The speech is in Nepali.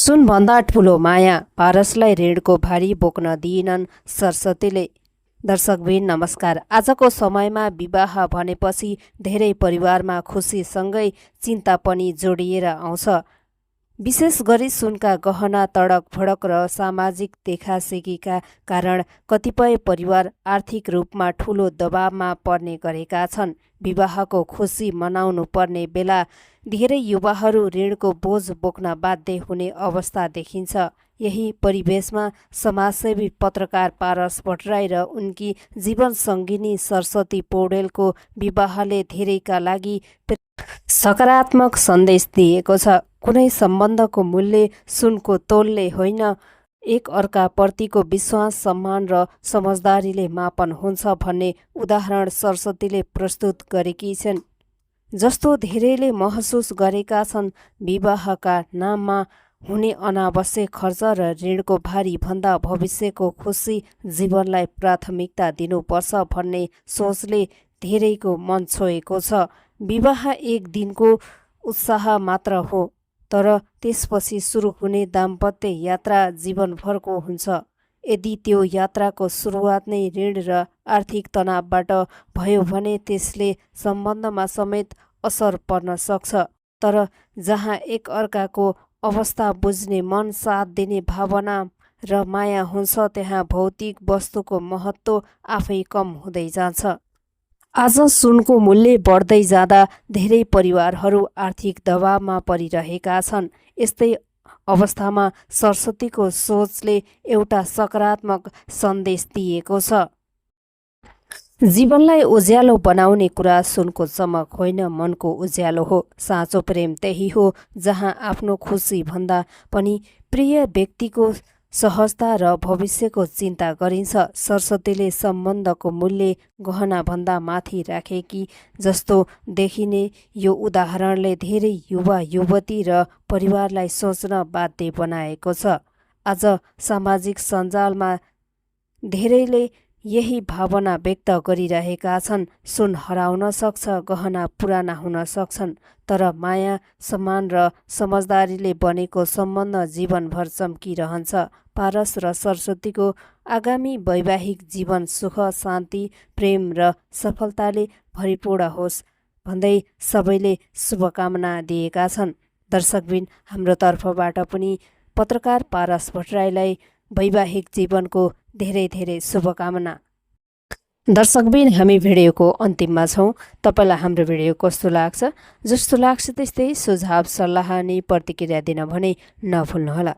सुनभन्दा ठुलो माया पारसलाई ऋणको भारी बोक्न दिएनन् सरस्वतीले। दर्शकबिन नमस्कार। आजको समयमा विवाह भनेपछि धेरै परिवारमा खुसीसँगै चिन्ता पनि जोडिएर आउँछ। विशेष गरी सुनका गहना तडक भडक र सामाजिक देखासेखीका कारण कतिपय परिवार आर्थिक रूपमा ठूलो दबावमा पर्ने गरेका छन्। विवाहको खुसी मनाउनु पर्ने बेला धेरै युवाहरू ऋणको बोझ बोक्न बाध्य हुने अवस्था देखिन्छ। यही परिवेशमा समाजसेवी पत्रकार पारस भट्टराई र उनकी जीवन सङ्गिनी सरस्वती पौडेलको विवाहले धेरैका लागि सकारात्मक सन्देश दिएको छ। कुनै सम्बन्धको मूल्य सुनको तोलले होइन, एक अर्काप्रतिको विश्वास, सम्मान र समझदारीले मापन हुन्छ भन्ने उदाहरण सरस्वतीले प्रस्तुत गरेकी छिन्। जस्तो धेरैले महसुस गरेका छन्, विवाहका नाममा हुने अनावश्यक खर्च र ऋणको भारी भन्दा भविष्यको खुसी जीवनलाई प्राथमिकता दिनुपर्छ भन्ने सोचले धेरैको मन छोएको छ। विवाह एक दिनको उत्साह मात्र हो, तर त्यसपछि सुरु हुने दाम्पत्य यात्रा जीवनभरको हुन्छ। यदि त्यो यात्राको सुरुवात नै ऋण र आर्थिक तनावबाट भयो भने त्यसले सम्बन्धमा समेत असर पर्न सक्छ। तर जहाँ एक अर्काको अवस्था बुझ्ने मन, साथ दिने भावना र माया हुन्छ, त्यहाँ भौतिक वस्तुको महत्त्व आफै कम हुँदै जान्छ। आज सुनको मूल्य बढ्दै जाँदा धेरै परिवारहरू आर्थिक दबावमा परिरहेका छन्। यस्तै अवस्थामा सरस्वतीको सोचले एउटा सकारात्मक सन्देश दिएको छ। जीवनलाई उज्यालो बनाउने कुरा सुनको चमक होइन, मनको उज्यालो हो। साँचो प्रेम त्यही हो जहाँ आफ्नो खुसी भन्दा पनि प्रिय व्यक्तिको सहजता र भविष्यको चिन्ता गरिन्छ। सरस्वतीले सम्बन्धको मूल्य गहनाभन्दा माथि राखेकी जस्तो देखिने यो उदाहरणले धेरै युवा युवती र परिवारलाई सोच्न बाध्य बनाएको छ। आज सामाजिक सञ्जालमा धेरैले यही भावना व्यक्त गरिरहेका छन्। सुन हराउन सक्छ, गहना पुराना हुन सक्छन्, तर माया, सम्मान र समझदारीले बनेको सम्बन्ध जीवनभर चम्किरहन्छ। पारस र सरस्वतीको आगामी वैवाहिक जीवन सुख, शान्ति, प्रेम र सफलताले भरिपूर्ण होस् भन्दै सबैले शुभकामना दिएका छन्। दर्शकबिन, हाम्रो तर्फबाट पनि पत्रकार पारस भट्टराईलाई वैवाहिक जीवनको धेरै धेरै शुभकामना। दर्शकबिन, हामी भिडियोको अन्तिममा छौँ। तपाईँलाई हाम्रो भिडियो कस्तो लाग्छ? जस्तो लाग्छ त्यस्तै सुझाव, सल्लाह अनि प्रतिक्रिया दिन भने नभुल्नुहोला।